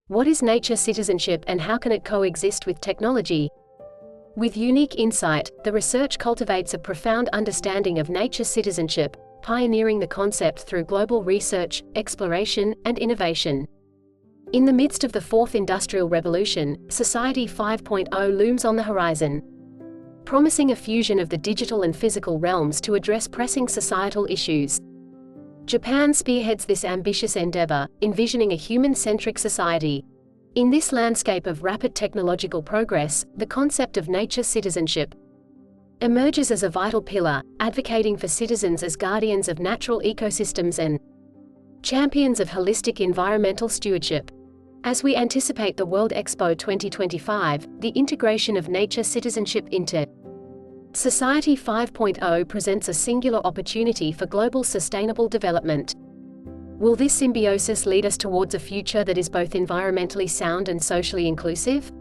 What is nature citizenship and how can it coexist with technology? With unique insight, the research cultivates a profound understanding of nature citizenship, pioneering the concept through global research, exploration, and innovation. In the midst of the Fourth Industrial Revolution, Society 5.0 looms on the horizon, promising a fusion of the digital and physical realms to address pressing societal issues. Japan spearheads this ambitious endeavor, envisioning a human-centric society. In this landscape of rapid technological progress, the concept of nature citizenship emerges as a vital pillar, advocating for citizens as guardians of natural ecosystems and champions of holistic environmental stewardship. As we anticipate the World Expo 2025, the integration of nature citizenship into Society 5.0 presents a singular opportunity for global sustainable development. Will this symbiosis lead us towards a future that is both environmentally sound and socially inclusive?